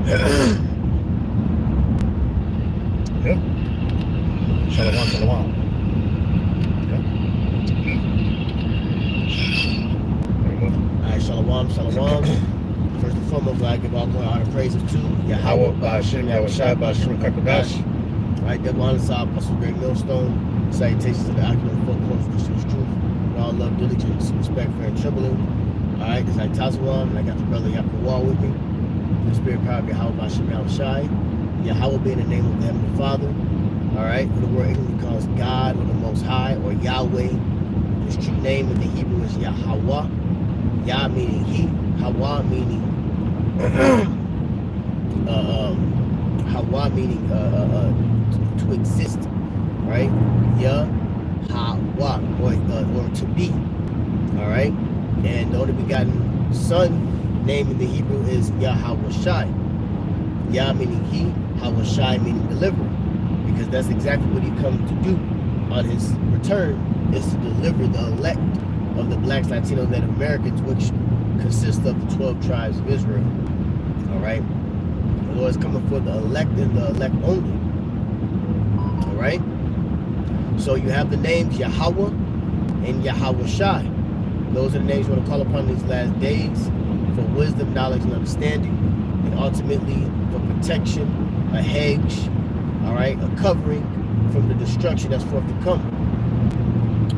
Yep. Shalom, shalom. Yep. All right, shalom, shalom. First and foremost, I give all glory, honor, praises to Yahweh, Ba'ashem, Yahushua, Ba'ashem, Kakadash. All right, Devil honor, Sahab, Apostle Great Millstone. Salutations to the accurate four corners of Christian's truth. With all love, diligence, respect, fear, and trembling. All right, this is Tazawam, and I got the brother Yakuwah with me. The spirit power of Yahweh, Ba'ashem, Yahushua. Yahweh being the name of the Heavenly Father. All right, the word English calls God or the Most High or Yahweh. His true name in the Hebrew is Yahweh. Yah meaning he, Hawa meaning Hawa meaning to exist, right? Yah, Hawa or to be, all right. And the only begotten Son name in the Hebrew is Yahawashai. Yah meaning he, Hawashai meaning deliverer, because that's exactly what he come to do on his return, is to deliver the elect of the blacks, Latinos, Native Americans, which consist of the 12 tribes of Israel. All right, the Lord is coming for the elect and the elect only. All right, so you have the names Yahweh and Yahawashai. Those are the names you want to call upon these last days for wisdom, knowledge, and understanding, and ultimately for protection, a hedge, all right, a covering from the destruction that's forth to come.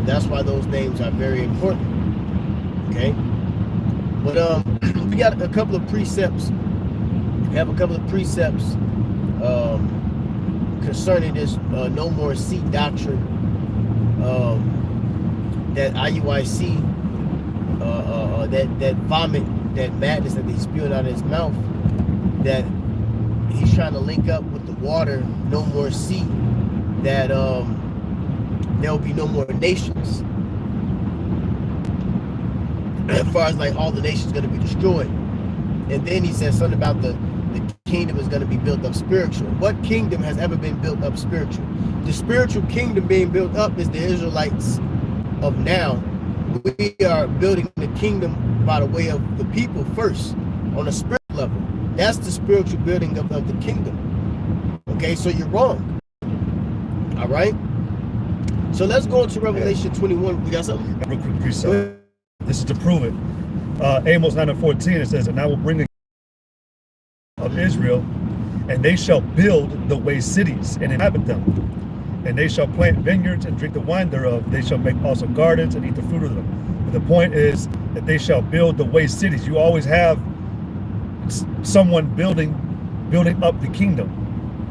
That's why those names are very important. Okay, but we got a couple of precepts. We have a couple of precepts concerning this no more seed doctrine that IUIC that vomit, that madness that he's spewing out of his mouth, that he's trying to link up with the water, no more seed, that there will be no more nations. As far as like all the nations going to be destroyed. And then he says something about the kingdom is going to be built up spiritual. What kingdom has ever been built up spiritual? The spiritual kingdom being built up is the Israelites of now. We are building the kingdom by the way of the people first on a spiritual level. That's the spiritual building of the kingdom. Okay, so you're wrong. All right. So let's go into Revelation 21. We got something? Real quick precept. This is to prove it. Amos 9:14, it says, and I will bring of Israel, and they shall build the way cities and inhabit them. And they shall plant vineyards and drink the wine thereof. They shall make also gardens and eat the fruit of them. But the point is that they shall build the way cities. You always have someone building up the kingdom.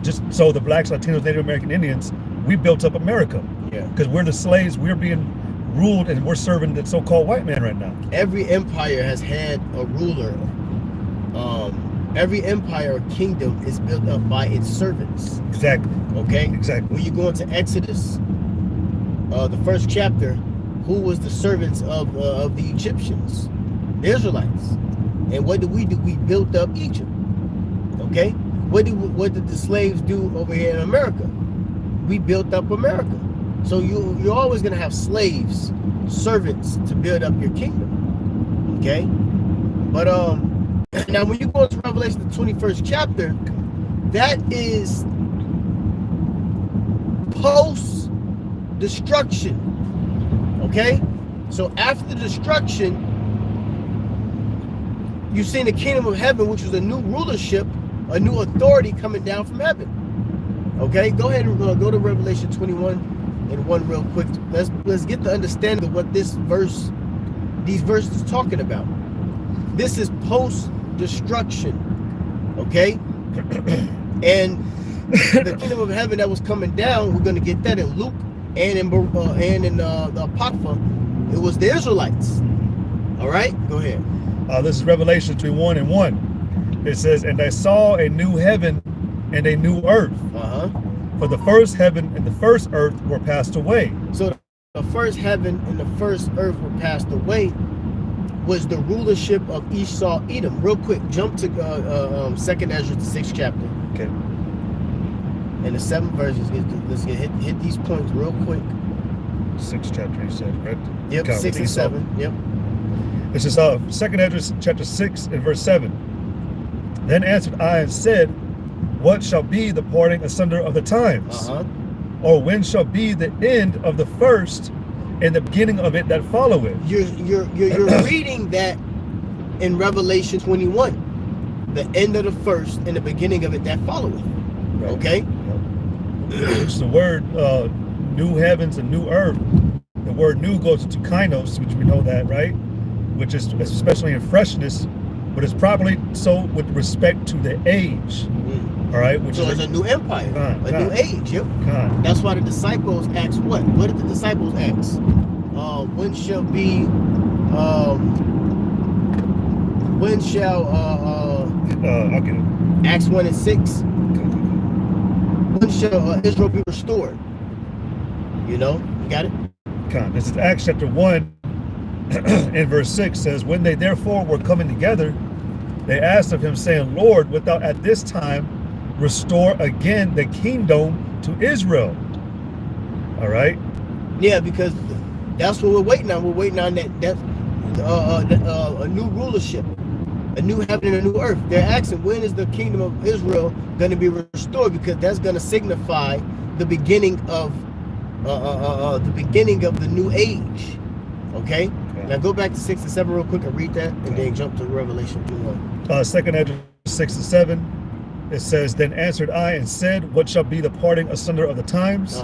Just so the blacks, Latinos, Native American Indians, we built up America. Yeah. Because we're the slaves, we're being ruled, and we're serving the so-called white man right now. Every empire has had a ruler. Every empire or kingdom is built up by its servants. Exactly. Okay? Exactly. When you go into Exodus, the first chapter, who was the servants of the Egyptians? The Israelites. And what did we do? We built up Egypt. Okay? What did the slaves do over here in America? We built up America. So you're always going to have slaves, servants to build up your kingdom. Okay? But now when you go into Revelation, the 21st chapter, that is post-destruction. Okay? So after the destruction, you've seen the kingdom of heaven, which was a new rulership, a new authority coming down from heaven. Okay? Go ahead and go to Revelation 21 and 1 real quick. Let's get the understanding of what these verses is talking about. This is post-destruction. Okay? And the kingdom of heaven that was coming down, we're going to get that in Luke and in the Apocrypha. It was the Israelites. All right? Go ahead. This is Revelation 21 and 1. It says, and I saw a new heaven and a new earth. For the first heaven and the first earth were passed away. So the first heaven and the first earth were passed away was the rulership of Esau, Edom. Real quick, jump to 2nd Ezra, the 6th chapter. Okay. And the 7th verse. Let's hit these points real quick. 6th chapter, you said, right? Yep, 6 and 7. Yep. This is 2nd Ezra chapter 6 and verse 7. Then answered I and said, what shall be the parting asunder of the times? Or when shall be the end of the first and the beginning of it that followeth? You're reading that in Revelation 21, the end of the first and the beginning of it that followeth. Right. Okay. Which is the word new heavens and new earth. The word new goes into kainos, which we know that, right? Which is especially in freshness, but it's probably so with respect to the age. All right, which so is a new empire, new age. Yep. That's why the disciples asked what? What did the disciples ask? When shall be? When shall? I'll get it. Acts 1 and 6. When shall Israel be restored? You know, you got it. This is Acts chapter 1, and verse 6 says, when they therefore were coming together, they asked of him, saying, Lord, wilt thou at this time restore again the kingdom to Israel? All right. Yeah, because that's what we're waiting on. We're waiting on that a new rulership, a new heaven and a new earth. They're asking, when is the kingdom of Israel going to be restored? Because that's going to signify the beginning of the new age. Okay. Now go back to 6 and 7 real quick and read that, and then jump to Revelation 21. Second Ezra 6 and 7. It says, then answered I and said, what shall be the parting asunder of the times?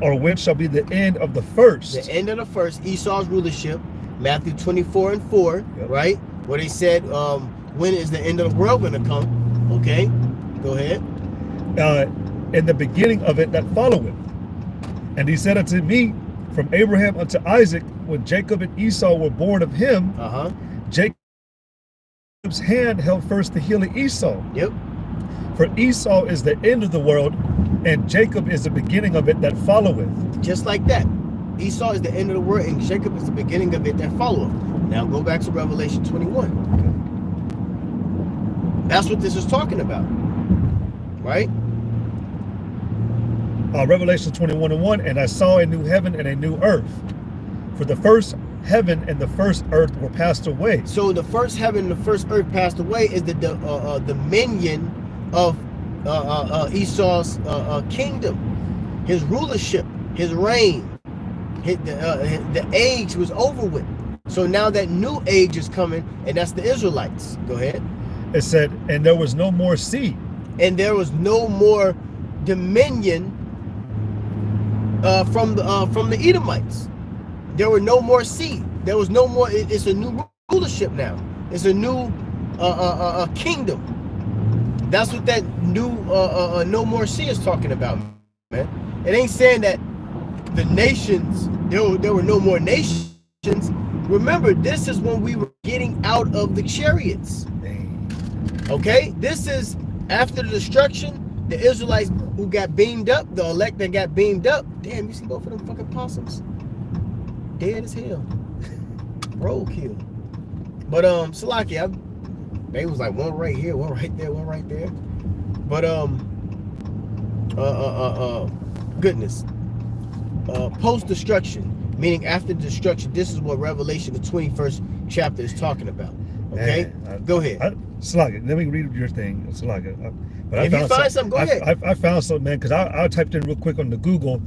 Or when shall be the end of the first? The end of the first, Esau's rulership, Matthew 24 and 4, right? Where they said, when is the end of the world going to come? Okay, go ahead. In the beginning of it that followeth. And he said unto me, from Abraham unto Isaac, when Jacob and Esau were born of him, Jacob's hand held first the heel of Esau. Yep. For Esau is the end of the world, and Jacob is the beginning of it that followeth. Just like that. Esau is the end of the world, and Jacob is the beginning of it that followeth. Now go back to Revelation 21. That's what this is talking about. Right? Revelation 21 and 1, and I saw a new heaven and a new earth. For the first heaven and the first earth were passed away. So the first heaven and the first earth passed away is the dominion of Esau's kingdom, his rulership, his reign. The age was over with. So now that new age is coming, and that's the Israelites. Go ahead. It said, and there was no more sea. And there was no more dominion from the Edomites. There were no more sea. There was no more. It's a new rulership now. It's a new kingdom. That's what that new no more sea is talking about, man. It ain't saying that the nations, there were no more nations. Remember, this is when we were getting out of the chariots. Okay, this is after the destruction. The Israelites who got beamed up, the elect that got beamed up. Damn, you see both of them fucking possums? Dead as hell. Roadkill. But Salaki, they was like one right here, one right there, one right there. But goodness. Post-destruction, meaning after destruction. This is what Revelation, the 21st chapter, is talking about. Okay, go ahead. Salaki, let me read your thing, Salaki. But if you find something, go ahead. I found something, man, because I typed in real quick on the Google.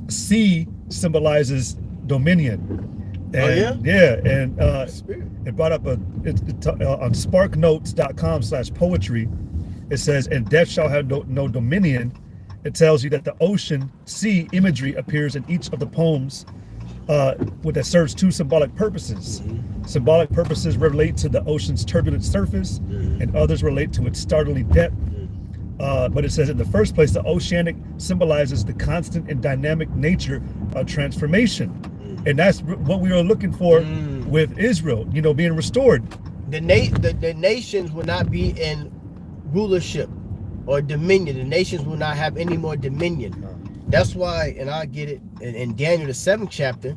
C symbolizes dominion. And, and it brought up on sparknotes.com/poetry. It says, and death shall have no dominion. It tells you that the ocean sea imagery appears in each of the poems that serves two symbolic purposes. Symbolic purposes relate to the ocean's turbulent surface, and others relate to its startling depth. But it says in the first place, the oceanic symbolizes the constant and dynamic nature of transformation. And that's what we are looking for with Israel, you know, being restored. The nations will not be in rulership or dominion. The nations will not have any more dominion. That's why, and I get it, in Daniel, the 7th chapter,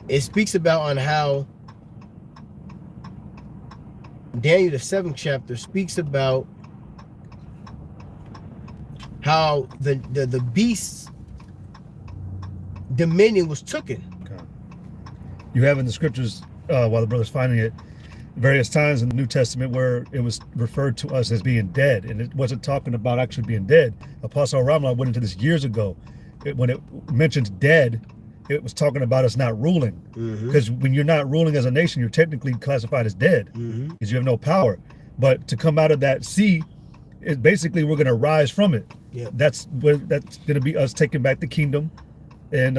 it speaks about on how Daniel, the 7th chapter, speaks about how the beast's dominion was taken. You have in the scriptures, while the brother's finding it, various times in the New Testament where it was referred to us as being dead, and it wasn't talking about actually being dead. Apostle Ramla went into this years ago. When it mentions dead, it was talking about us not ruling. Because when you're not ruling as a nation, you're technically classified as dead because you have no power. But to come out of that sea, it basically we're going to rise from it. Yep. That's going to be us taking back the kingdom, and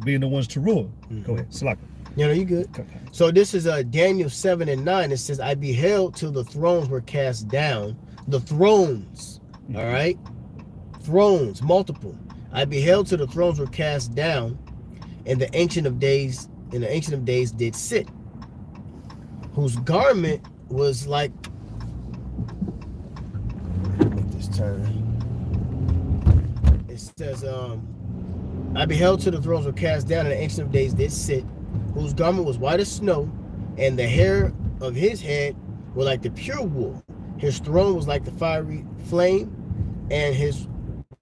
being the ones to rule. Go ahead, Salaka. You know, you good. Okay. So this is Daniel 7 and 9. It says, I beheld till the thrones were cast down. The thrones, all right? Thrones, multiple. I beheld till the thrones were cast down, and the Ancient of Days did sit, whose garment was like, make this turn. It says, I beheld till the thrones were cast down, and the Ancient of Days did sit, whose garment was white as snow, and the hair of his head were like the pure wool. His throne was like the fiery flame, and his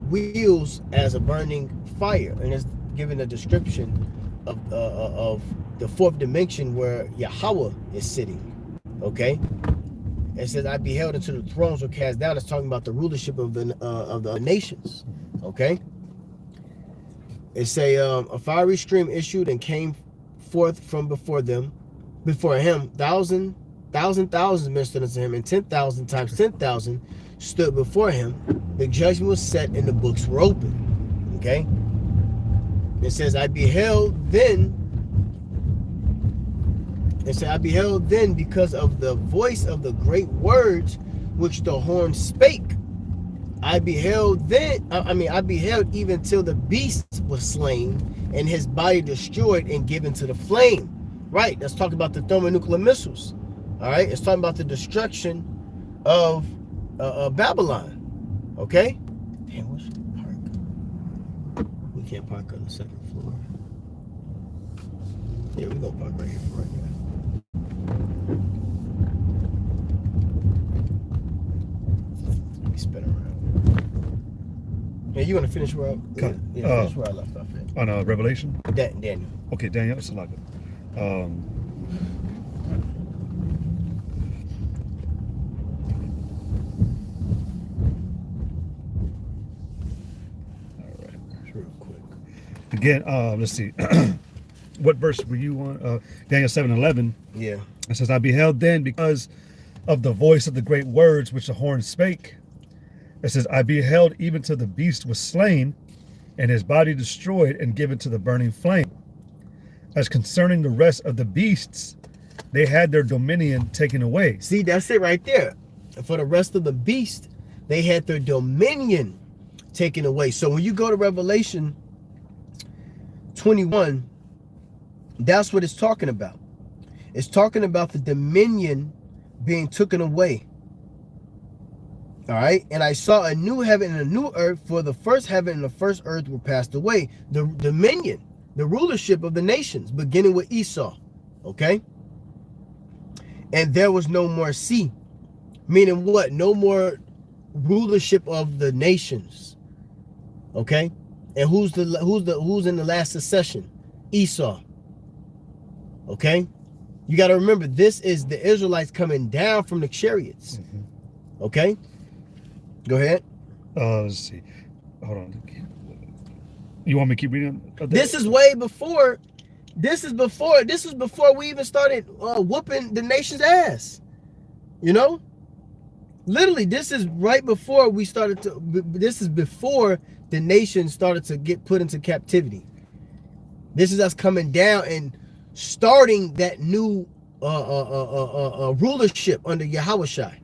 wheels as a burning fire. And it's given a description of the fourth dimension where Yahweh is sitting. Okay, it says, I beheld until the thrones were cast down. It's talking about the rulership of the nations. Okay, it say a fiery stream issued and came forth from before him, thousands ministered unto him, and 10,000 times 10,000 stood before him. The judgment was set, and the books were open. Okay, it says, I beheld then. It said, I beheld then because of the voice of the great words which the horn spake. I beheld then, I beheld even till the beast was slain, and his body destroyed and given to the flame. Right, that's talking about the thermonuclear missiles. All right, it's talking about the destruction of Babylon. Okay? Damn, what's the park? We can't park on the second floor. Yeah, we're gonna park right here for right now. Let me spin around. Yeah, you want to finish where I, finish where I left off at. On Revelation? Daniel. Okay, Daniel, it's a lot good. All right. Real quick. Again, let's see. What verse were you on? Daniel 7:11. Yeah. It says, I beheld then because of the voice of the great words which the horn spake. It says, I beheld even till the beast was slain, and his body destroyed and given to the burning flame. As concerning the rest of the beasts, they had their dominion taken away. See, that's it right there. For the rest of the beast, they had their dominion taken away. So when you go to Revelation 21, that's what it's talking about. It's talking about the dominion being taken away. All right. And I saw a new heaven and a new earth, for the first heaven and the first earth were passed away. The dominion, the rulership of the nations, beginning with Esau. Okay. And there was no more sea. Meaning what? No more rulership of the nations. Okay. And who's in the last succession? Esau. Okay. You got to remember, this is the Israelites coming down from the chariots. Okay. Go ahead. Let's see. Hold on. You want me to keep reading? This is way before. This is before we even started whooping the nation's ass. You know, literally, this is right before we started to. This is before the nation started to get put into captivity. This is us coming down and starting that new rulership under Yahushua.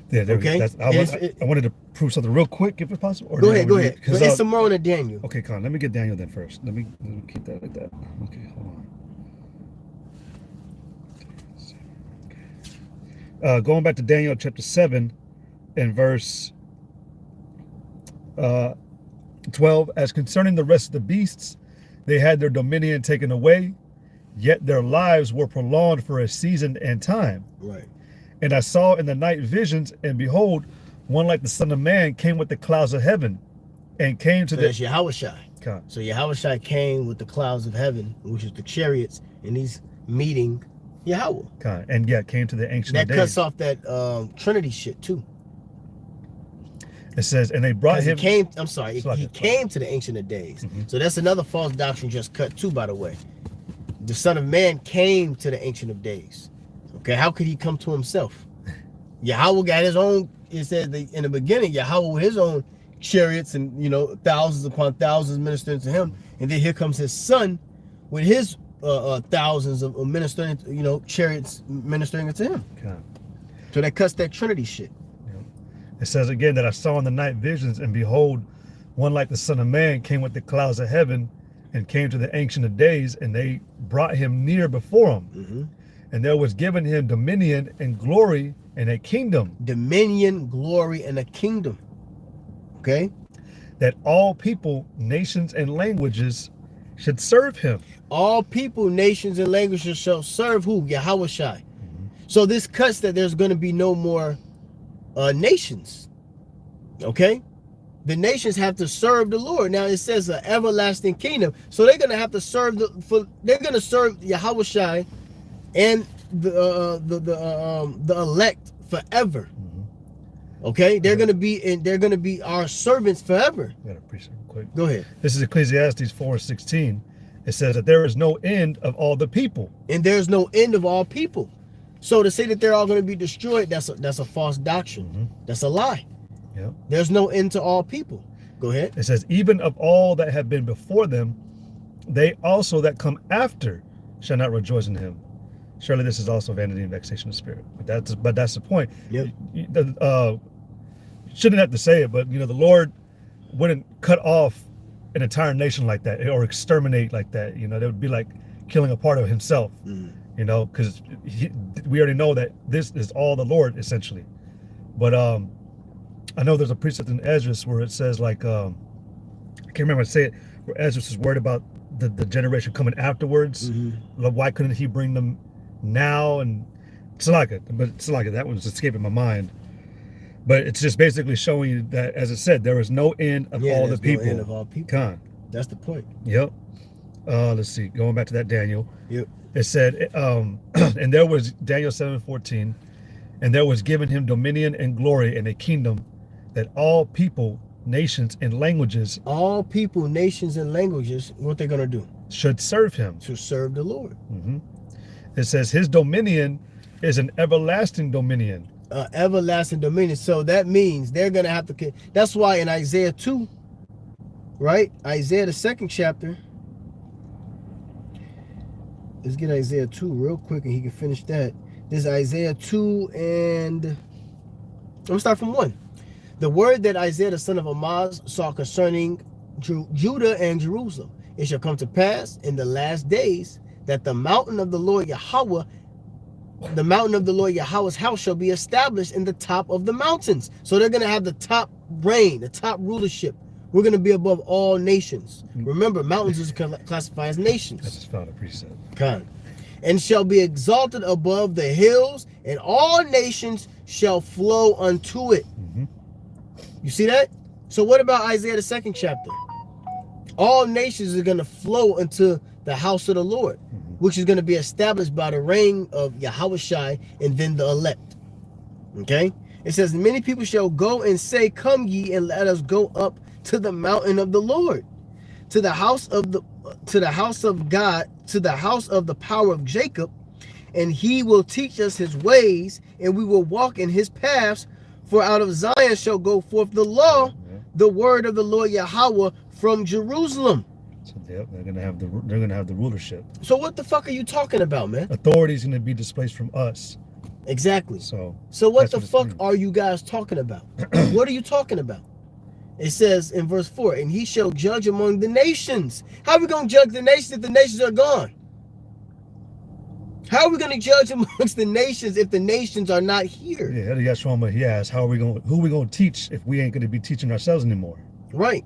Yeah, okay. I wanted to prove something real quick, if it's possible. Or go ahead. Because it's some more on Daniel. Okay, Con. Let me get Daniel then first. Let me keep that like that. Okay, hold on. Okay. Going back to Daniel chapter 7 and verse 12. As concerning the rest of the beasts, they had their dominion taken away, yet their lives were prolonged for a season and time. Right. And I saw in the night visions, and behold, one like the Son of Man came with the clouds of heaven, and came to that's Yahushua. God. So Yahushua came with the clouds of heaven, which is the chariots, and he's meeting Yahweh. And yeah, came to the Ancient That of Days. cuts off that Trinity shit too. It says, and they brought him. He came to the Ancient of Days. So that's another false doctrine just cut too, by the way. The Son of Man came to the Ancient of Days. Okay, how could he come to himself? Yahweh got his own. It said in the beginning, Yahweh with his own chariots and thousands upon thousands ministering to him, and then here comes his son with his thousands of ministering, chariots ministering to him. Okay. So that cuts that Trinity shit. It says again that I saw in the night visions, and behold, one like the Son of Man came with the clouds of heaven, and came to the Ancient of Days, and they brought him near before him. And there was given him dominion and glory and a kingdom. Dominion, glory, and a kingdom. Okay? That all people, nations, and languages should serve him. All people, nations, and languages shall serve who? Yahweh Shai. So this cuts that there's going to be no more nations. Okay? The nations have to serve the Lord. Now it says an everlasting kingdom. So they're going to have to serve they're going to serve Yahweh Shai and the elect forever. Okay, they're gonna be our servants forever. I got a precept real quick. Go ahead. This is Ecclesiastes 4:16. It says that there is no end of all the people. And there's no end of all people. So to say that they're all going to be destroyed, that's a false doctrine. That's a lie. Yeah. There's no end to all people. Go ahead. It says, even of all that have been before them, they also that come after shall not rejoice in him. Surely this is also vanity and vexation of spirit. But that's the point. Yep. Shouldn't have to say it, but the Lord wouldn't cut off an entire nation like that or exterminate like that. That would be like killing a part of himself. Because we already know that this is all the Lord essentially. But I know there's a precept in Esdras where it says I can't remember how to say it, where Esdras is worried about the generation coming afterwards. Why couldn't he bring them now? And that one's escaping my mind. But it's just basically showing you that, as I said, there is no end of all the people. No end of all people. That's the point. Yep. Let's see. Going back to that Daniel. Yep. It said, and there was Daniel 7:14, and there was given him dominion and glory and a kingdom, that all people, nations, and languages. All people, nations, and languages, what they're gonna do? Should serve him. To serve the Lord. It says his dominion is an everlasting dominion. Everlasting dominion. So that means they're gonna have to. That's why in Isaiah 2, right? Isaiah the 2nd chapter. Let's get Isaiah 2 real quick, and he can finish that. This is Isaiah 2, and I'm gonna start from 1. The word that Isaiah the son of Amoz saw concerning Judah and Jerusalem. It shall come to pass in the last days that the mountain of the Lord Yahweh, the mountain of the Lord Yahweh's house shall be established in the top of the mountains. So they're going to have the top reign, the top rulership. We're going to be above all nations. Remember, mountains is classified as nations. I just found a precept. And shall be exalted above the hills, and all nations shall flow unto it. You see that? So what about Isaiah the 2nd chapter? All nations are going to flow into the house of the Lord, which is going to be established by the reign of Yahweh Shai and then the elect. Okay? It says, many people shall go and say, come ye and let us go up to the mountain of the Lord, to the house of God, to the house of the power of Jacob, and he will teach us his ways, and we will walk in his paths. For out of Zion shall go forth the law, the word of the Lord Yahweh from Jerusalem. So they're gonna have the rulership. So what the fuck are you talking about, man? Authority is gonna be displaced from us. Exactly. So what the fuck are you guys talking about? What are you talking about? It says in verse 4, and he shall judge among the nations. How are we gonna judge the nations if the nations are gone? How are we going to judge amongst the nations if the nations are not here? Yeah, the Yeshua, he asked, who are we going to teach if we ain't going to be teaching ourselves anymore? Right.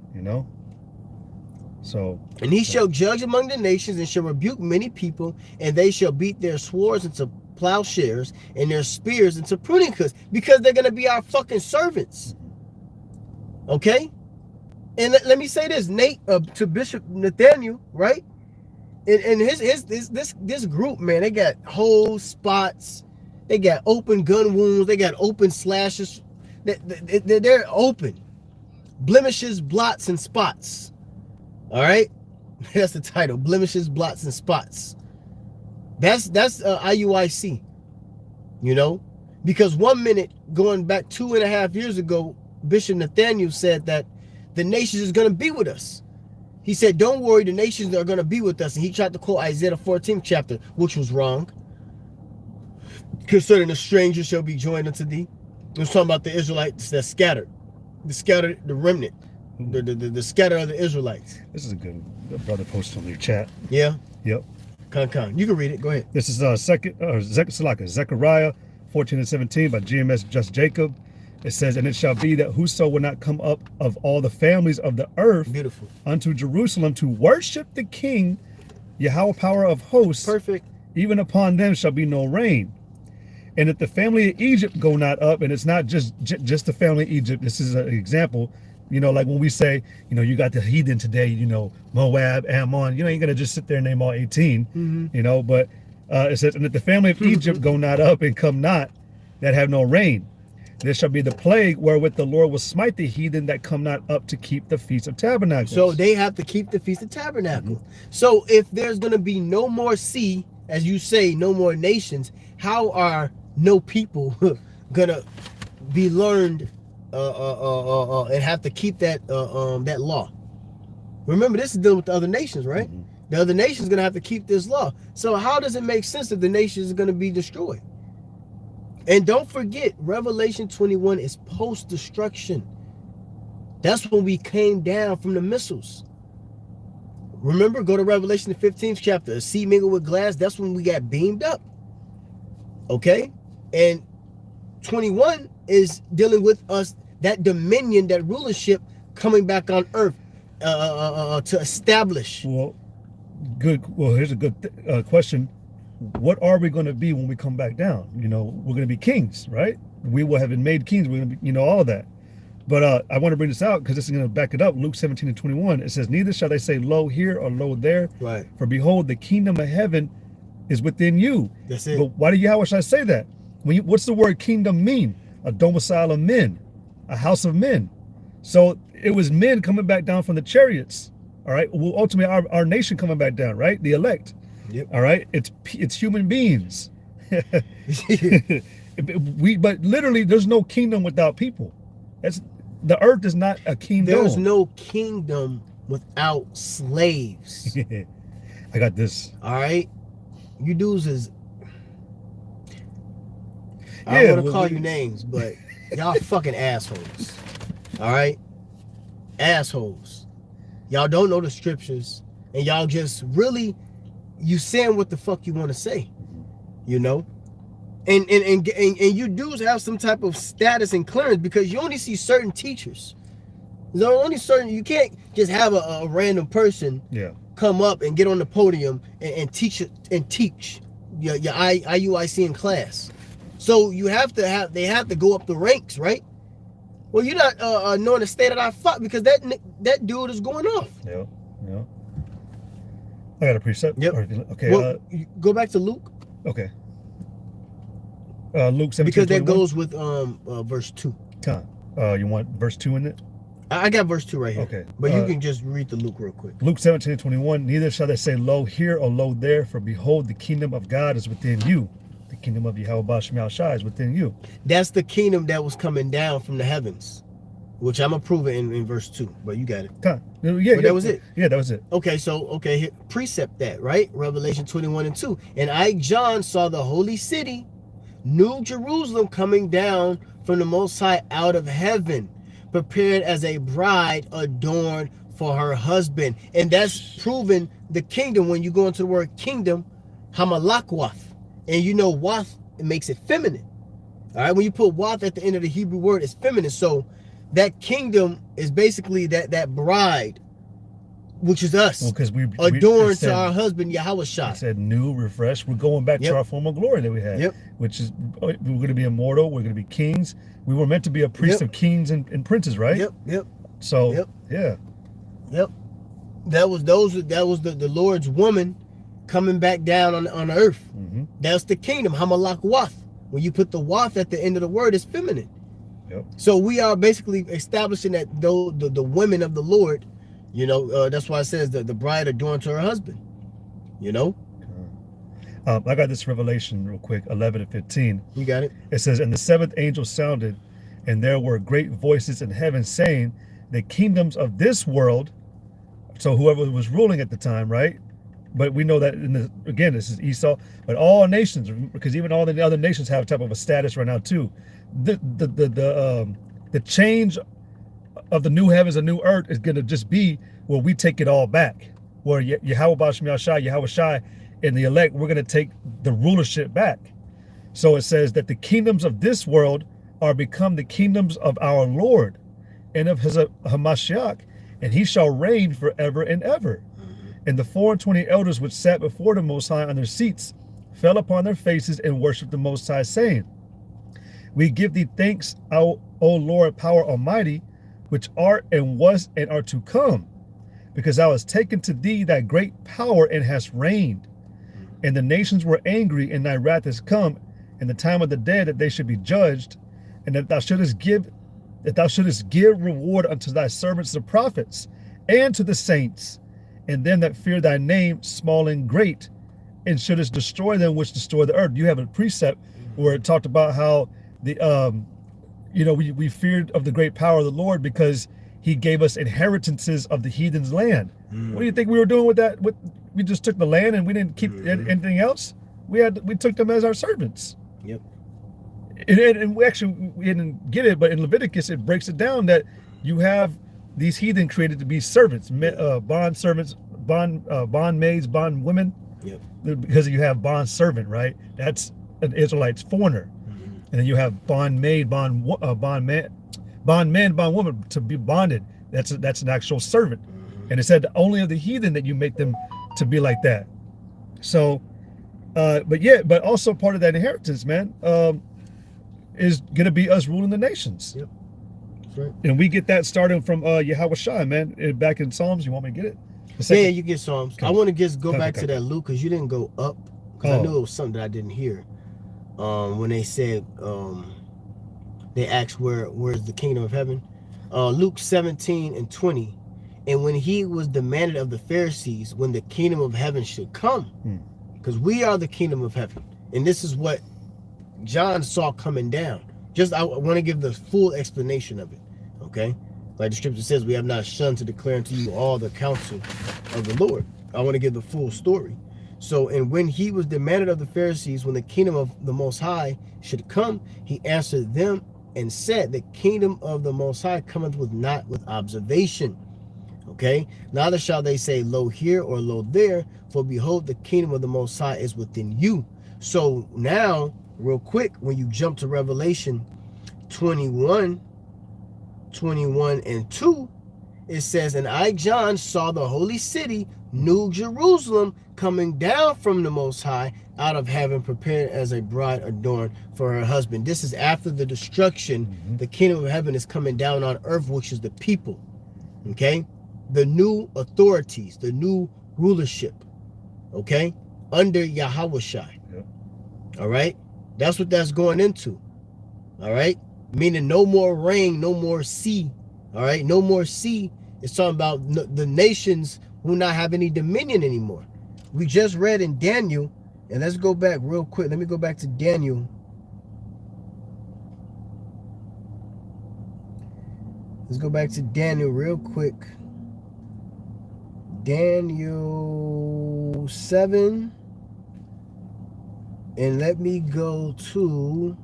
So. And he shall judge among the nations and shall rebuke many people, and they shall beat their swords into plowshares and their spears into pruning hooks, because they're going to be our fucking servants. Okay? And let me say this, Nate, to Bishop Nathaniel, right? And this group, man, they got holes, spots, they got open gun wounds, they got open slashes. They're open. Blemishes, blots, and spots. All right? That's the title. Blemishes, blots, and spots. That's IUIC. You know? Because 1 minute, going back 2.5 years ago, Bishop Nathaniel said that the nations is going to be with us. He said, don't worry, the nations are going to be with us. And he tried to quote Isaiah 14th chapter, which was wrong. Concerning the stranger shall be joined unto thee. It was talking about the Israelites that scattered. The remnant. The scatter of the Israelites. This is a good brother post on your chat. Yeah? Yep. Con. You can read it. Go ahead. This is Zechariah 14 and 17 by GMS Just Jacob. It says, and it shall be that whoso will not come up of all the families of the earth Beautiful. unto Jerusalem to worship the King, Yahweh power of hosts, Perfect. even upon them shall be no rain. And if the family of Egypt go not up, and it's not just the family of Egypt, this is an example, you know, like when we say, you know, you got the heathen today, you know, Moab, Ammon, you know, you're going to just sit there and name all 18, you know, but it says, and if the family of Egypt go not up and come not, that have no rain, there shall be the plague wherewith the Lord will smite the heathen that come not up to keep the Feast of Tabernacles. So they have to keep the Feast of Tabernacles. So if there's going to be no more sea, as you say, no more nations, how are no people going to be learned and have to keep that that law? Remember, this is dealing with the other nations, right? The other nations going to have to keep this law. So how does it make sense that the nations are going to be destroyed? And don't forget, Revelation 21 is post-destruction. That's when we came down from the missiles. Remember, go to Revelation the 15th chapter. A sea mingled with glass, that's when we got beamed up. Okay? And 21 is dealing with us, that dominion, that rulership coming back on earth to establish. Well, good. Well, here's a good question. What are we going to be when we come back down? You know, we're going to be kings, right? We will have been made kings. We're going to be, you know, all of that. But I want to bring this out because this is going to back it up. Luke 17 and 21. It says, neither shall they say, lo here or lo there. Right. For behold, the kingdom of heaven is within you. That's it. But why do Yahweh should I say that? What's the word kingdom mean? A domicile of men, a house of men. So it was men coming back down from the chariots. All right. Well, ultimately, our nation coming back down, right? The elect. Yep. All right. It's human beings. But literally, there's no kingdom without people. The earth is not a kingdom. There's no kingdom without slaves. I got this. All right. You dudes is, I don't want to call you names, but y'all fucking assholes. All right? Assholes. Y'all don't know the scriptures, and y'all just really, you saying what the fuck you want to say, you know? And you dudes have some type of status and clearance because you only see certain teachers. There's only certain, you can't just have a random person come up and get on the podium and teach your IUIC in class. So you have to they have to go up the ranks, right? Well, you're not knowing the state that I fuck because that dude is going off. Yeah. I got a precept. Yep. Okay. Well, go back to Luke. Okay. Luke 17. Because that goes with verse 2. You want verse 2 in it? I got verse 2 right here. Okay. But you can just read the Luke real quick. Luke 17 and 21. Neither shall they say, lo here or lo there, for behold, the kingdom of God is within you. The kingdom of Yahweh Ba'al Shai is within you. That's the kingdom that was coming down from the heavens, which I'm approving in verse 2. But you got it. That was it. Yeah, that was it. Okay, so here, precept that, right? Revelation 21 and 2. And I, John, saw the holy city, New Jerusalem, coming down from the Most High out of heaven, prepared as a bride adorned for her husband. And that's proven the kingdom when you go into the word kingdom, Hamalakwath. And you know wath, it makes it feminine. All right, when you put wath at the end of the Hebrew word, it's feminine. So that kingdom is basically that bride, which is us, because we adorned to our husband Yahweh Shai. Said new, refreshed. We're going back to our former glory that we had, which is we're going to be immortal. We're going to be kings. We were meant to be a priest of kings and princes, right? So that was the Lord's woman coming back down on earth. Mm-hmm. That's the kingdom, Hamalak Wath. When you put the Wath at the end of the word, it's feminine. Yep. So we are basically establishing that though the women of the Lord, you know, that's why it says that the bride adorned to her husband, you know. I got this revelation real quick, 11 and 15. You got it. It says, and the seventh angel sounded, and there were great voices in heaven saying, the kingdoms of this world, so whoever was ruling at the time, right? But we know that again, this is Esau, but all nations, because even all the other nations have a type of a status right now too. The change of the new heavens and new earth is going to just be where we take it all back. Where Yahweh Shai, and the elect, we're going to take the rulership back. So it says that the kingdoms of this world are become the kingdoms of our Lord and of his Hamashiach, and he shall reign forever and ever. And the 24 elders which sat before the Most High on their seats fell upon their faces and worshipped the Most High, saying, we give thee thanks, O Lord, power almighty, which art and was and are to come, because thou hast taken to thee thy great power and hast reigned. And the nations were angry, and thy wrath is come, in the time of the dead, that they should be judged, and that thou shouldest give reward unto thy servants the prophets, and to the saints, and them that fear thy name, small and great, and shouldest destroy them which destroy the earth. You have a precept where it talked about how we feared of the great power of the Lord because he gave us inheritances of the heathen's land. What do you think we were doing with that? We just took the land and we didn't keep anything else. We took them as our servants. Yep. And we didn't get it, but in Leviticus it breaks it down that you have these heathen created to be servants, bond servants, bond maids, bond women. Yep. Because you have bond servant, right? That's an Israelite's foreigner. And then you have bond maid, bond man, bond woman to be bonded. That's an actual servant. And it said only of the heathen that you make them to be like that. So, but also part of that inheritance, man, is gonna be us ruling the nations. Yep. That's right. And we get that starting from Yahweh Shai, man. Back in Psalms, you want me to get it? Yeah, you get Psalms. I want to just go back to okay. that Luke because you didn't go up. Because I knew it was something that I didn't hear. When they said, they asked where's the kingdom of heaven? Luke 17 and 20. And when he was demanded of the Pharisees when the kingdom of heaven should come, because we are the kingdom of heaven, and this is what John saw coming down. I want to give the full explanation of it, okay? Like the scripture says, we have not shunned to declare unto you all the counsel of the Lord. I want to give the full story. So, and when he was demanded of the Pharisees when the kingdom of the Most High should come, he answered them and said, the kingdom of the Most High cometh not with observation. Okay, neither shall they say, lo here or lo there, for behold, the kingdom of the Most High is within you. So now, real quick, when you jump to Revelation 21 and 2, it says, and I, John, saw the holy city, New Jerusalem, coming down from the Most High out of heaven, prepared as a bride adorned for her husband. This is after the destruction. The kingdom of heaven is coming down on earth, which is the people. Okay, the new authorities, the new rulership, okay, under Yahweh Shai. Yep. All right, that's what that's going into. All right, meaning no more rain, no more sea. All right, no more sea. It's talking about the nations will not have any dominion anymore. We just read in Daniel, and let's go back real quick. Let me go back to Daniel. Let's go back to Daniel real quick. Daniel 7. And let me go to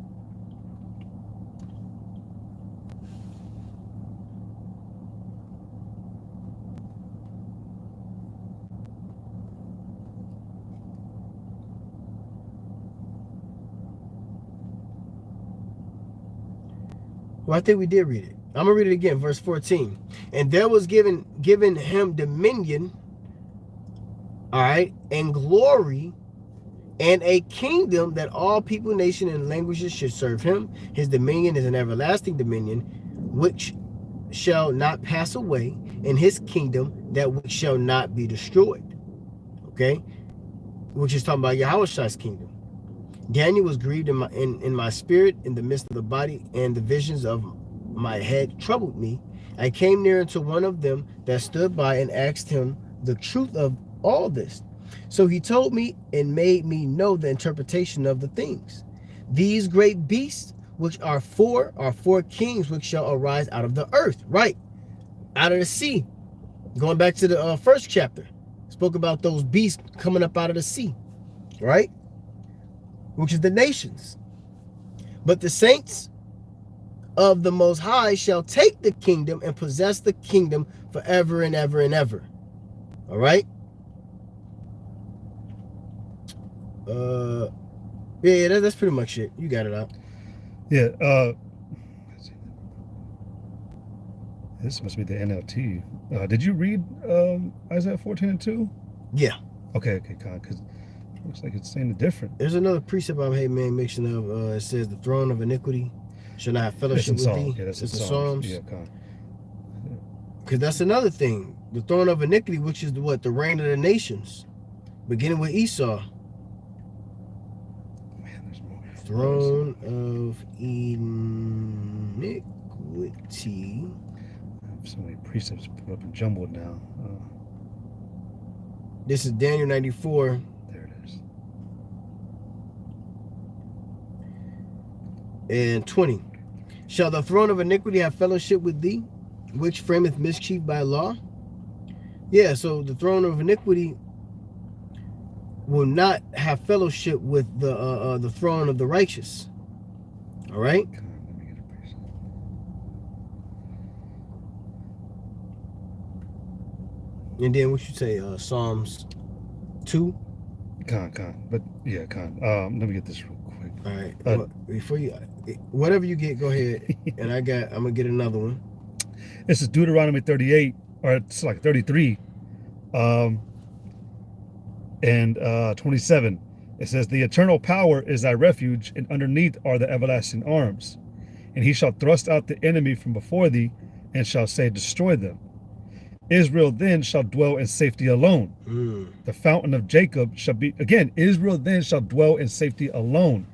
I think we did read it. I'm gonna read it again, verse 14. And there was given him dominion, all right, and glory, and a kingdom that all people, nation, and languages should serve him. His dominion is an everlasting dominion, which shall not pass away, and his kingdom that which shall not be destroyed. Okay. which is talking about Yahweh's kingdom. Daniel was grieved in my spirit in the midst of the body, and the visions of my head troubled me. I came near unto one of them that stood by and asked him the truth of all this. So he told me and made me know the interpretation of the things. These great beasts, which are four kings which shall arise out of the earth, right? Out of the sea. Going back to the first chapter, spoke about those beasts coming up out of the sea, right? Which is the nations. But the saints of the Most High shall take the kingdom and possess the kingdom forever and ever and ever. All right? Yeah, that's pretty much it. You got it out. Yeah, this must be the NLT. Did you read Isaiah 14:2? Yeah. Okay, Con, because it looks like it's saying it different. There's another precept I'm mention of. It says the throne of iniquity shall not have fellowship with thee. Yeah, that's it's in the Psalms. Psalms. Yeah, Con. Because that's another thing. The throne of iniquity, which is what? The reign of the nations. Beginning with Esau. Man, there's more. Throne of iniquity. So many precepts put up and jumbled now. This is Daniel 94. There it is. And 20. Shall the throne of iniquity have fellowship with thee, which frameth mischief by law? Yeah, so the throne of iniquity will not have fellowship with the throne of the righteous. All right? Con, let me get a precept. And then what you say, Psalms 2? Con. But yeah, Con. Let me get this real quick. All right. Before you, whatever you get, go ahead. And I'm gonna get another one. This is Deuteronomy 38, or it's like 33, and 27. It says, the eternal power is thy refuge, and underneath are the everlasting arms. And he shall thrust out the enemy from before thee, and shall say, destroy them. Israel then shall dwell in safety alone. The fountain of Jacob shall be, again, Israel then shall dwell in safety alone.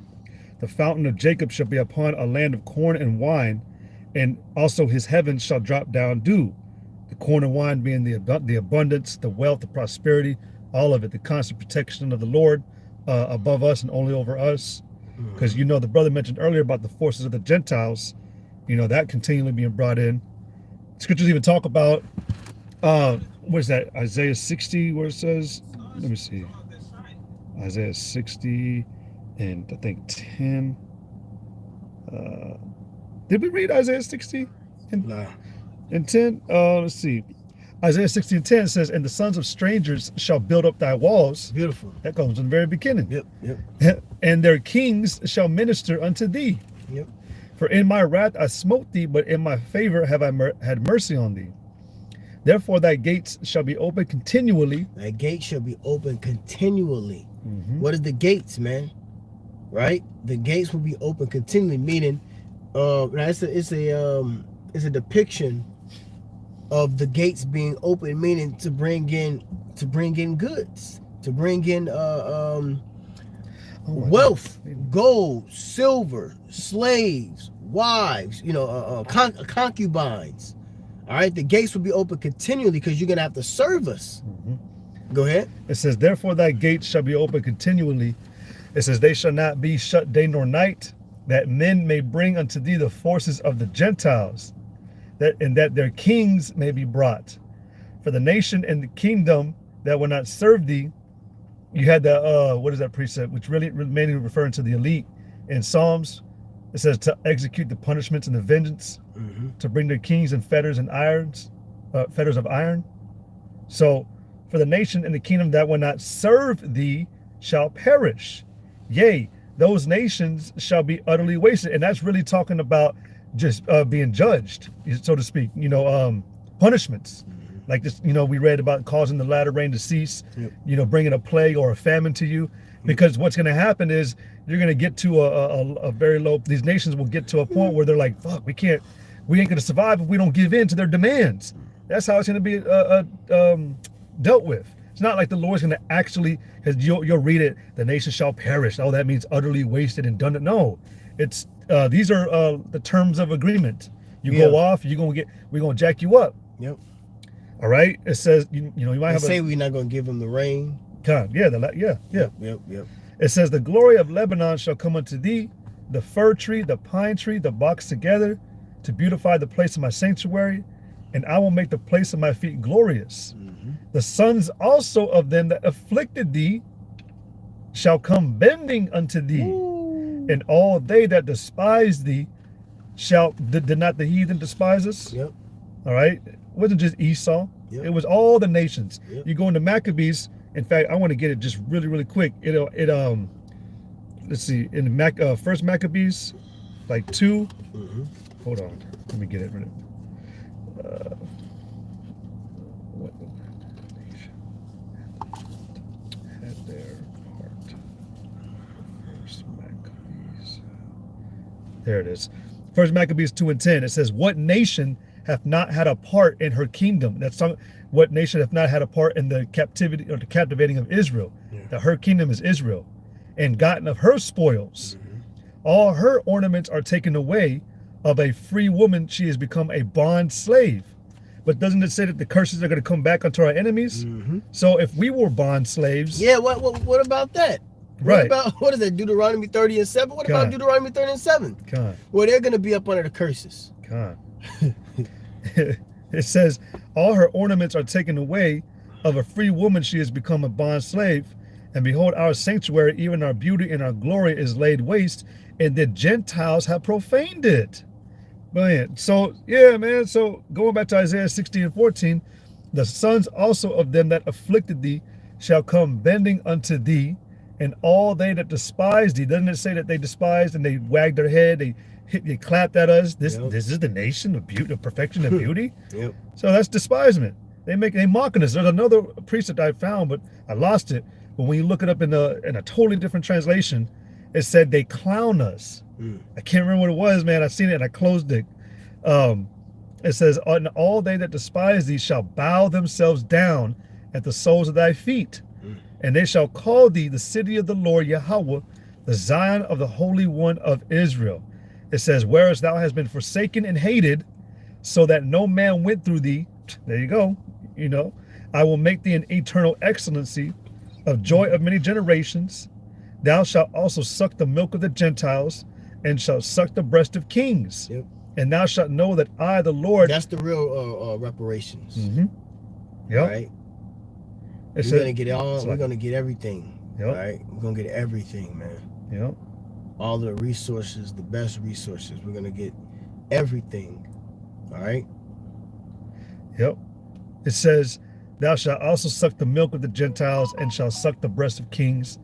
The fountain of Jacob shall be upon a land of corn and wine, and also his heavens shall drop down dew. The corn and wine being the abundance, the wealth, the prosperity, all of it, the constant protection of the Lord above us and only over us. Because you know, the brother mentioned earlier about the forces of the Gentiles, you know, that continually being brought in. Scriptures even talk about, what is that, Isaiah 60, where it says, let me see, Isaiah 60 and I think 10. Did we read Isaiah 60 and 10? Let's see. Isaiah 60 and 10 says, and the sons of strangers shall build up thy walls. Beautiful. That comes in the very beginning. Yep. And their kings shall minister unto thee. Yep. For in my wrath I smote thee, but in my favor have I had mercy on thee. Therefore thy gates shall be open continually. Thy gates shall be open continually. What is the gates, man? Right? The gates will be open continually, meaning it's a depiction of the gates being open, meaning to bring in goods, to bring in wealth, gold, silver, slaves, wives, concubines. All right, the gates will be open continually because you're gonna have to serve us. Go ahead. It says, therefore thy gates shall be open continually. It says, they shall not be shut day nor night, that men may bring unto thee the forces of the Gentiles, and that their kings may be brought. For the nation and the kingdom that will not serve thee, you had the, what is that precept, which really mainly referring to the elite in Psalms. It says to execute the punishments and the vengeance, to bring their kings in fetters and fetters of iron. So for the nation and the kingdom that will not serve thee shall perish. Yea, those nations shall be utterly wasted. And that's really talking about just being judged, so to speak, punishments. Like this, we read about causing the latter rain to cease, bringing a plague or a famine to you. Because what's going to happen is you're going to get to a very low, these nations will get to a point where they're like, fuck, we ain't going to survive if we don't give in to their demands. That's how it's going to be dealt with. It's not like the Lord's going to actually, because you'll read it, the nation shall perish. Oh, that means utterly wasted and done. No, it's these are the terms of agreement. You go off, we're gonna jack you up. Yep. All right. It says you might have say we're not gonna give them the rain. Yep. It says the glory of Lebanon shall come unto thee, the fir tree, the pine tree, the box together, to beautify the place of my sanctuary, and I will make the place of my feet glorious. The sons also of them that afflicted thee shall come bending unto thee, and all they that despise thee shall. Did not the heathen despise us? Yep. All right. It wasn't just Esau. Yep. It was all the nations. Yep. You go into Maccabees. In fact, I want to get it just really, really quick. Let's see, in First Maccabees, like 2. Hold on, let me get it. What nation had their part? First Maccabees. There it is. First Maccabees 2:10. It says, "What nation hath not had a part in her kingdom?" What nation hath not had a part in the captivity or the captivating of Israel? That her kingdom is Israel, and gotten of her spoils. All her ornaments are taken away. Of a free woman, she has become a bond slave. But doesn't it say that the curses are going to come back unto our enemies? So if we were bond slaves, what about that? Right. What is that? Deuteronomy 30:7. What about Deuteronomy 30:7? Well, they're going to be up under the curses. It says, all her ornaments are taken away. Of a free woman, she has become a bond slave. And behold, our sanctuary, even our beauty and our glory, is laid waste, and the Gentiles have profaned it. Man, so man. So going back to Isaiah 16:14, the sons also of them that afflicted thee shall come bending unto thee, and all they that despise thee. Doesn't it say that they despised and they wagged their head, they clapped at us? This is the nation of beauty, of perfection and beauty. So that's despisement. They mocking us. There's another precept I found, but I lost it. But when you look it up in a totally different translation, it said they clown us. I can't remember what it was, man. I seen it and I closed it. It says, and all they that despise thee shall bow themselves down at the soles of thy feet. And they shall call thee the city of the Lord Yahweh, the Zion of the Holy One of Israel. It says, whereas thou hast been forsaken and hated, so that no man went through thee. There you go. I will make thee an eternal excellency, of joy of many generations. Thou shalt also suck the milk of the Gentiles, and shalt suck the breast of kings. And thou shalt know that I, the Lord. That's the real reparations. Yep. Right. We're gonna get We're gonna get everything. Right. We're gonna get everything, man. All the resources, the best resources. We're gonna get everything. All right. It says, thou shalt also suck the milk of the Gentiles, and shalt suck the breast of kings.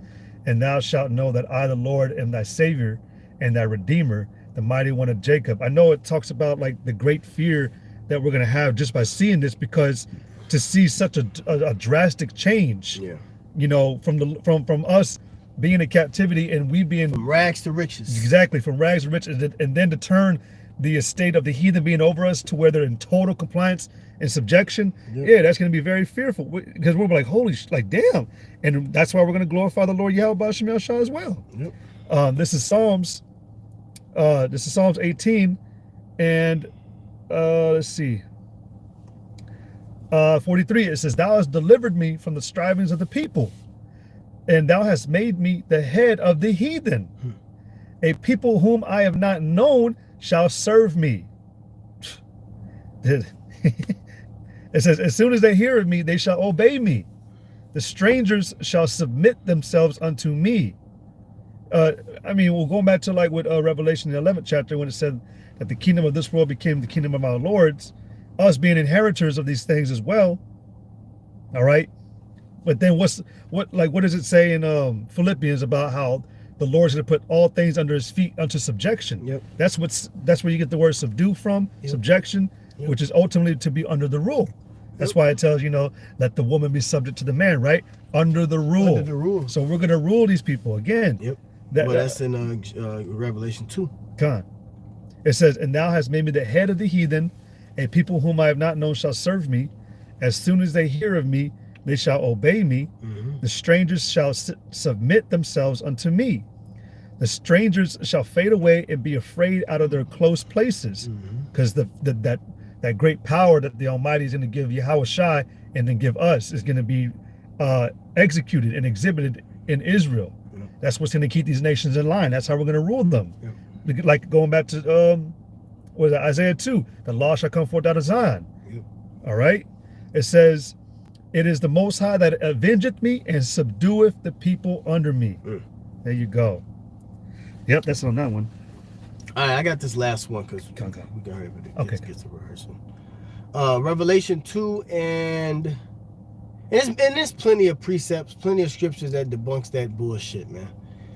And thou shalt know that I, the Lord, am thy Savior and thy Redeemer, the mighty one of Jacob. I know it talks about like the great fear that we're going to have just by seeing this, because to see such a drastic change, from us being in captivity and we being from rags to riches. Exactly, from rags to riches, and then to turn the estate of the heathen being over us to where they're in total compliance and subjection. That's going to be very fearful, because we're like, damn. And that's why we're going to glorify the Lord Yahweh B'Shem Yahshua as well. This is Psalms 18, and let's see, 43. It says, thou hast delivered me from the strivings of the people, and thou hast made me the head of the heathen. A people whom I have not known shall serve me. It says, as soon as they hear of me, they shall obey me. The strangers shall submit themselves unto me. We're going back to like with Revelation, the 11th chapter, when it said that the kingdom of this world became the kingdom of our lords, us being inheritors of these things as well. All right. But then what does it say in Philippians about how the Lord's going to put all things under his feet unto subjection? That's where you get the word subdue from, subjection, which is ultimately to be under the rule. That's why it tells, let the woman be subject to the man, right? Under the rule. Under the rule. So we're going to rule these people again. That's in Revelation 2. It says, and thou hast made me the head of the heathen, a people whom I have not known shall serve me. As soon as they hear of me, they shall obey me. Mm-hmm. The strangers shall submit themselves unto me. The strangers shall fade away and be afraid out of their close places, because that great power that the Almighty is going to give Yahweh Shai and then give us is going to be executed and exhibited in Israel. That's what's going to keep these nations in line. That's how we're going to rule them. Like going back to was it Isaiah 2, the law shall come forth out of Zion. All right, it says, it is the Most High that avengeth me and subdueth the people under me. There you go. Yep, that's on that one. All right, I got this last one because we can hurry up and get to rehearsal. Revelation 2, and there's plenty of precepts, plenty of scriptures that debunks that bullshit, man.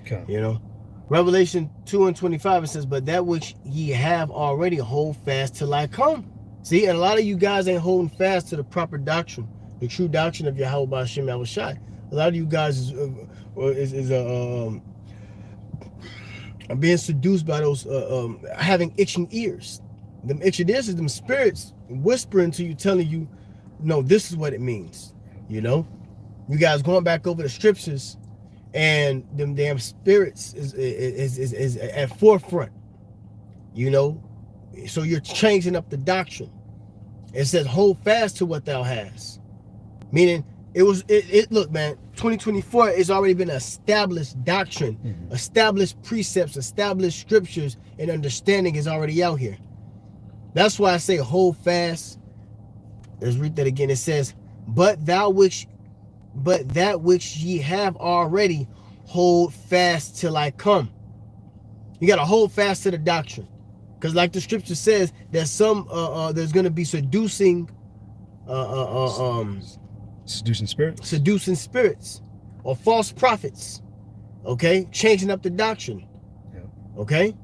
Okay. You know, Revelation 2 and 25, it says, but that which ye have already hold fast till I come. See, and a lot of you guys ain't holding fast to the proper doctrine, the true doctrine of Yahweh B'Hashem Yahushai. A lot of you guys are being seduced by those having itching ears. Them itching ears is them spirits whispering to you, telling you, no, this is what it means. You know, you guys going back over the scriptures, and them damn spirits is at forefront. You know, so you're changing up the doctrine. It says, hold fast to what thou hast. Meaning, look, man, 2024 has already been established doctrine, established precepts, established scriptures, and understanding is already out here. That's why I say hold fast. Let's read that again. It says, but that which ye have already, hold fast till I come. You got to hold fast to the doctrine. Because like the scripture says, there's going to be seducing spirits or false prophets, okay, changing up the doctrine. Okay,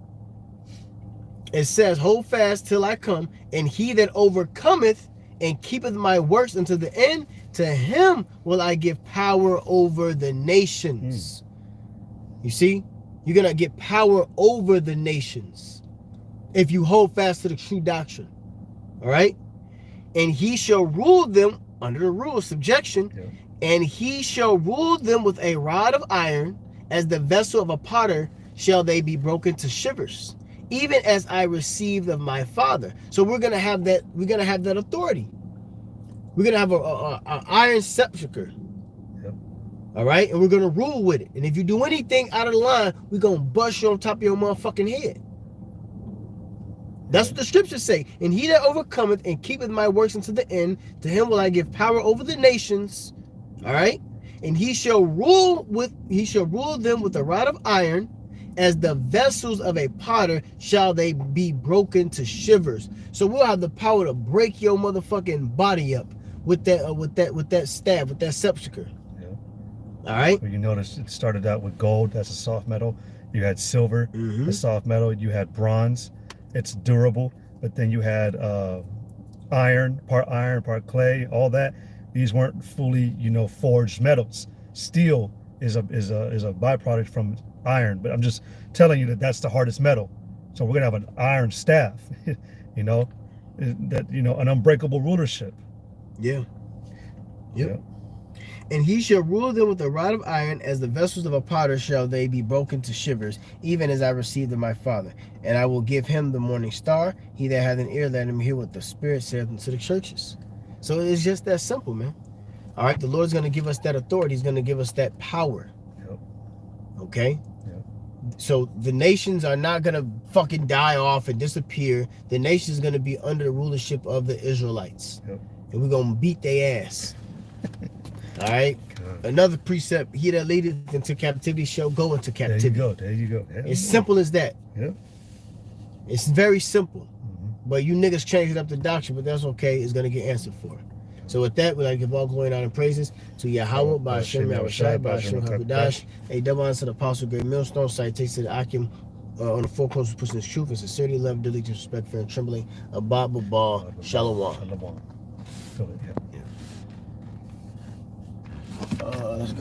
it says, hold fast till I come, and he that overcometh and keepeth my works unto the end, to him will I give power over the nations. You see, you're gonna get power over the nations if you hold fast to the true doctrine. All right, and he shall rule them under the rule of subjection, and he shall rule them with a rod of iron, as the vessel of a potter shall they be broken to shivers, even as I received of my Father. So we're gonna have that. We're gonna have that authority. We're gonna have a iron scepter. All right, and we're gonna rule with it. And if you do anything out of the line, we're gonna bust you on top of your motherfucking head. That's what the scriptures say. And he that overcometh and keepeth my works unto the end, to him will I give power over the nations. All right, and he shall rule them with a rod of iron, as the vessels of a potter shall they be broken to shivers. So we'll have the power to break your motherfucking body up with that stab, with that scepter. All right. Well, you notice it started out with gold. That's a soft metal. You had silver, a soft metal. You had bronze. It's durable. But then you had iron, part clay, all that. These weren't fully, forged metals. Steel is a byproduct from iron. But I'm just telling you that that's the hardest metal. So we're gonna have an iron staff, an unbreakable rulership. Yeah. Yep. And he shall rule them with a rod of iron, as the vessels of a potter shall they be broken to shivers, even as I received of my Father. And I will give him the morning star. He that hath an ear, let him hear what the Spirit saith unto the churches. So it's just that simple, man. All right, the Lord's going to give us that authority. He's going to give us that power. Okay? So the nations are not going to fucking die off and disappear. The nation is going to be under the rulership of the Israelites. And we're going to beat their ass. All right. Another precept: he that leadeth into captivity shall go into captivity. There you go. Yeah. It's simple as that. It's very simple. But you niggas changing up the doctrine, but that's okay. It's gonna get answered for. So with that, we like to give all glory and honor and praises to Yahweh, B'Hashem Yahushai, B'Hashem Hakodash, a double honor to the Apostle, great millstone, citation to the Akim on the four corners of pushing his truth and sincerity, love, diligence, respect, fear, and trembling. Abba, Baba, Shalom. Feel it, yeah. Let's go.